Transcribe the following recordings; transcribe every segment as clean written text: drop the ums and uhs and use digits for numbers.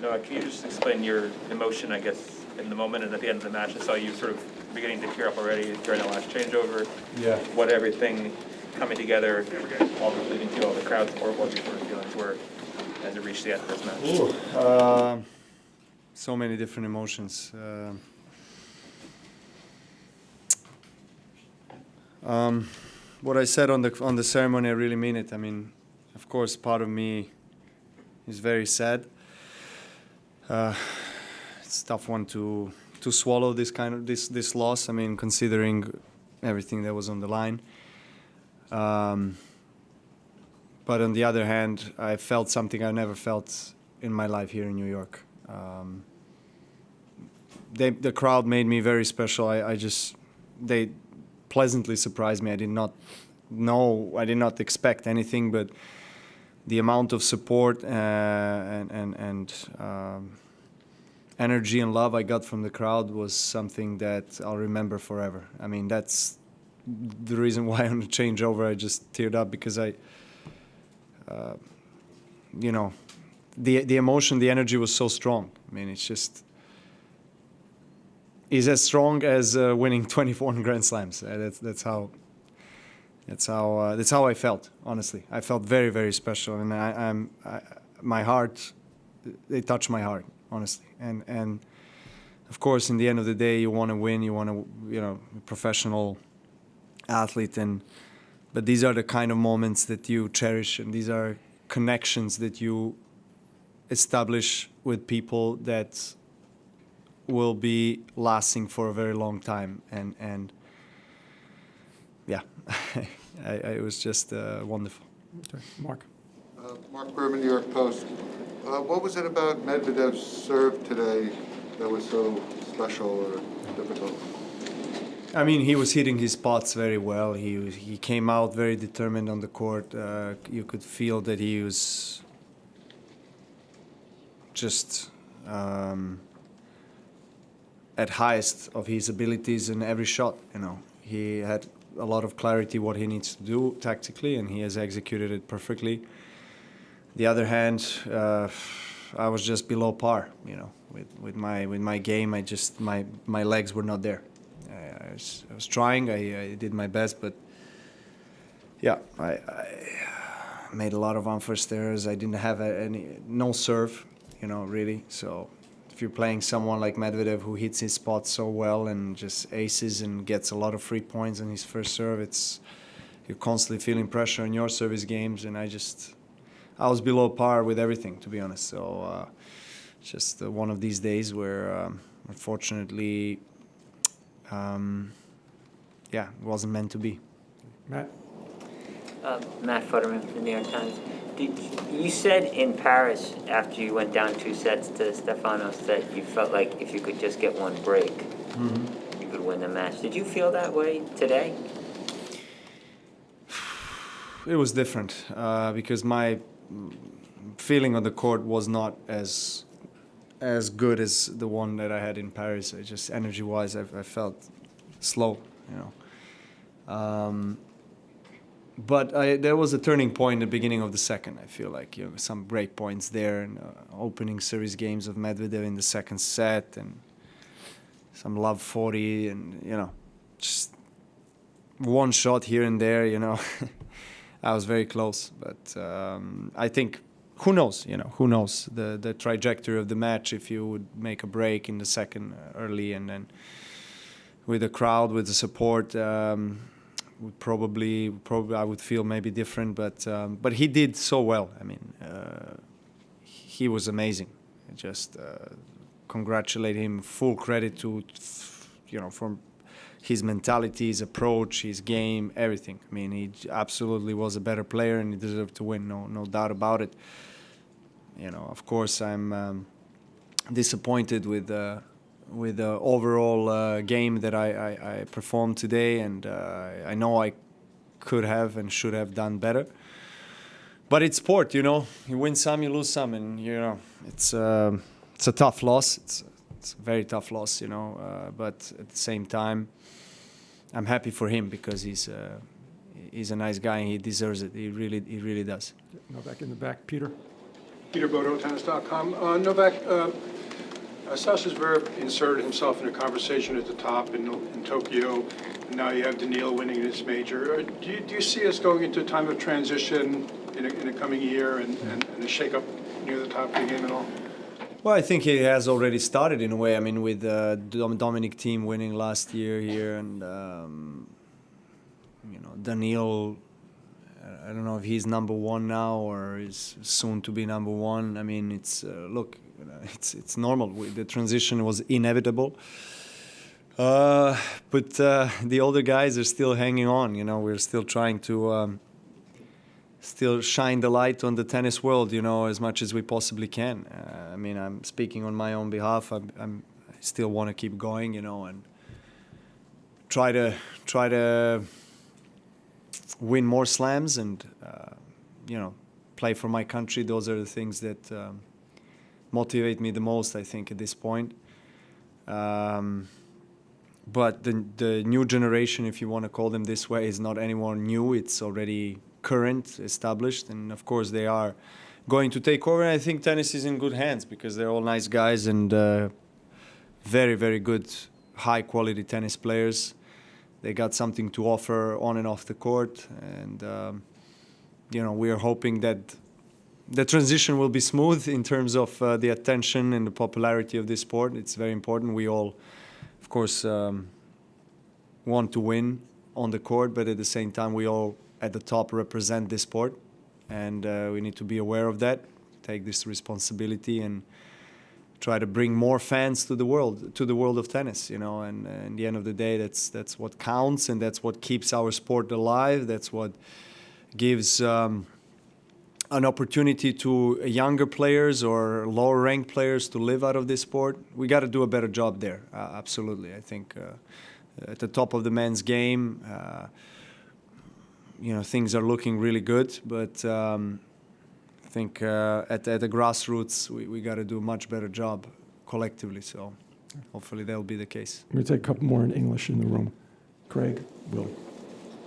Noah, can you just explain your emotion, I guess, in the moment and at the end of the match? I saw you sort of beginning to tear up already during the last changeover. Yeah. What everything coming together, all the leading to all the crowds, or what your feelings were as it reached the end of this match? So many different emotions. What I said on the ceremony, I really mean it. I mean, of course, part of me is very sad. It's a tough one to swallow this loss. I mean, considering everything that was on the line. But on the other hand, I felt something I never felt in my life here in New York. The crowd made me very special. They pleasantly surprised me. I did not expect anything, but the amount of support and energy and love I got from the crowd was something that I'll remember forever. I mean, that's the reason why on the changeover I just teared up, because the emotion, the energy was so strong. I mean, it's as strong as winning 24 Grand Slams. That's how I felt. Honestly, I felt very, very special, and my heart, they touched my heart, honestly. And of course, in the end of the day, you want to win. You want to, a professional athlete, but these are the kind of moments that you cherish, and these are connections that you establish with people that will be lasting for a very long time. And yeah, it was just wonderful. Okay. Mark. Mark Berman, New York Post. What was it about Medvedev's serve today that was so special or difficult? I mean, he was hitting his spots very well. He came out very determined on the court. You could feel that he was just at highest of his abilities in every shot. He had a lot of clarity what he needs to do tactically, and he has executed it perfectly. The other hand, I was just below par. With my game, my legs were not there. I was trying. I did my best, but yeah, I made a lot of unforced errors. I didn't have no serve, really. So if you're playing someone like Medvedev who hits his spots so well and just aces and gets a lot of free points on his first serve, you're constantly feeling pressure in your service games, and I was below par with everything, to be honest. So just one of these days where, unfortunately, it wasn't meant to be. Matt. Matt Futterman from the New York Times. You said in Paris, after you went down 2 sets to Stefanos, that you felt like if you could just get one break, you could win the match. Did you feel that way today? It was different because my feeling on the court was not as good as the one that I had in Paris. Just energy-wise, I felt slow, But there was a turning point in the beginning of the second. I feel like some break points there, and opening series games of Medvedev in the second set, and some love 40, and just one shot here and there. I was very close, but I think who knows? Who knows the trajectory of the match if you would make a break in the second early, and then with the crowd, with the support. Would probably I would feel maybe different, but he did so well. I mean, he was amazing. Just congratulate him. Full credit to from his mentality, his approach, his game, everything. I mean, he absolutely was a better player, and he deserved to win. No doubt about it. Of course, I'm disappointed with the overall game that I performed today, and I know I could have and should have done better. But it's sport, you win some, you lose some, and it's a tough loss. It's a very tough loss, but at the same time, I'm happy for him because he's a nice guy and he deserves it. He really does. Novak in the back, Peter. Peter Bodo, tennis.com. Novak, Sasha Zverev inserted himself in a conversation at the top in Tokyo, and now you have Daniil winning this major. Do you see us going into a time of transition in a coming year and a shake-up near the top of the game at all? Well, I think it has already started in a way. I mean, with Dominic Thiem winning last year here, and Daniil. I don't know if he's number one now or is soon to be number one. I mean, it's it's normal. The transition was inevitable. But the older guys are still hanging on. We're still trying to still shine the light on the tennis world. As much as we possibly can. I mean, I'm speaking on my own behalf. I still want to keep going. And try to win more slams and play for my country. Those are the things that motivate me the most, I think, at this point. But the new generation, if you want to call them this way, is not anyone new. It's already current, established, and of course they are going to take over. And I think tennis is in good hands because they're all nice guys and very, very good, high-quality tennis players. They got something to offer on and off the court, and we are hoping that the transition will be smooth in terms of the attention and the popularity of this sport. It's very important. We all, of course, want to win on the court, but at the same time, we all at the top represent this sport, and we need to be aware of that, take this responsibility, and try to bring more fans to the world of tennis, and in the end of the day, that's what counts, and that's what keeps our sport alive. That's what gives an opportunity to younger players or lower ranked players to live out of this sport. We got to do a better job there. Absolutely, I think at the top of the men's game, things are looking really good, but. I think at the grassroots, we got to do a much better job collectively. So hopefully that'll be the case. I'm going to take a couple more in English in the room. Craig, Will.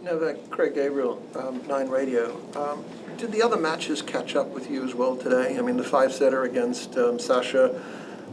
Novak, Craig Gabriel, 9 Radio. Did the other matches catch up with you as well today? I mean, the 5-setter against Sasha,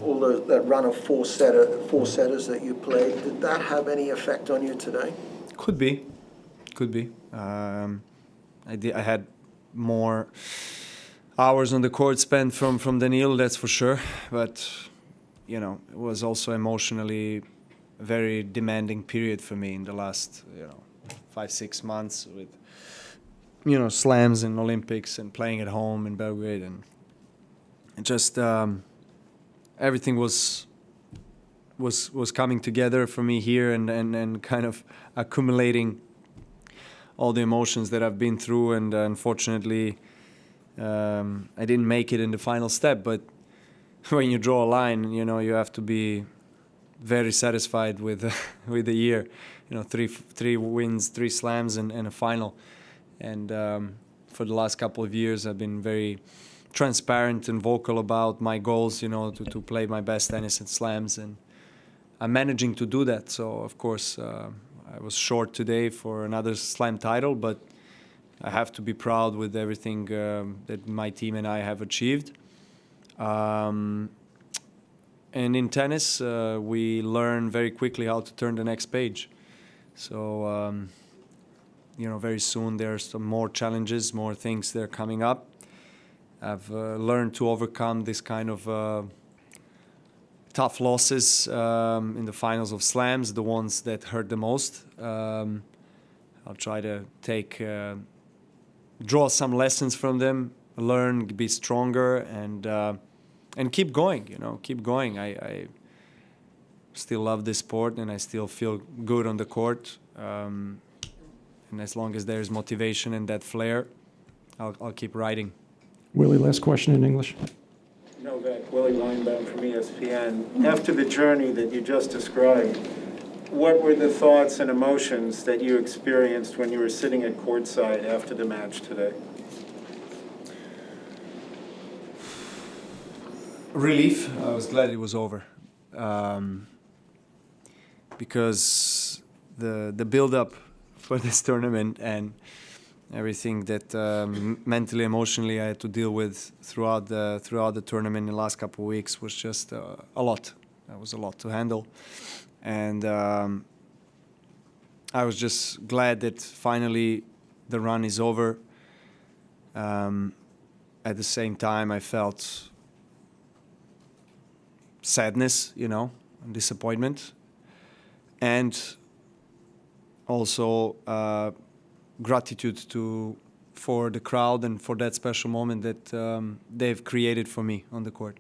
all that run of four-setters that you played, did that have any effect on you today? Could be. I had more hours on the court spent from Daniil, that's for sure. But, it was also emotionally a very demanding period for me in the last, 5-6 months with, slams and Olympics and playing at home in Belgrade. And just everything was coming together for me here and kind of accumulating all the emotions that I've been through. And unfortunately, I didn't make it in the final step, but when you draw a line, you have to be very satisfied with the year. 3 wins, 3 slams, and a final. And for the last couple of years, I've been very transparent and vocal about my goals. To play my best tennis and slams, and I'm managing to do that. So of course, I was short today for another slam title, but I have to be proud with everything that my team and I have achieved. And in tennis, we learn very quickly how to turn the next page. So, very soon there's some more challenges, more things that are coming up. I've learned to overcome this kind of tough losses in the finals of slams, the ones that hurt the most. I'll try to draw some lessons from them, learn, be stronger, and keep going. Keep going. I still love this sport, and I still feel good on the court. And as long as there's motivation and that flair, I'll keep riding. Willie, last question in English. Novak, Willie Weinbaum from ESPN. After the journey that you just described, what were the thoughts and emotions that you experienced when you were sitting at courtside after the match today? Relief. I was glad it was over. Because the build-up for this tournament and everything that mentally, emotionally I had to deal with throughout the tournament in the last couple of weeks was just a lot. That was a lot to handle, and I was just glad that finally the run is over. At the same time, I felt sadness, and disappointment, and also gratitude for the crowd and for that special moment that they've created for me on the court.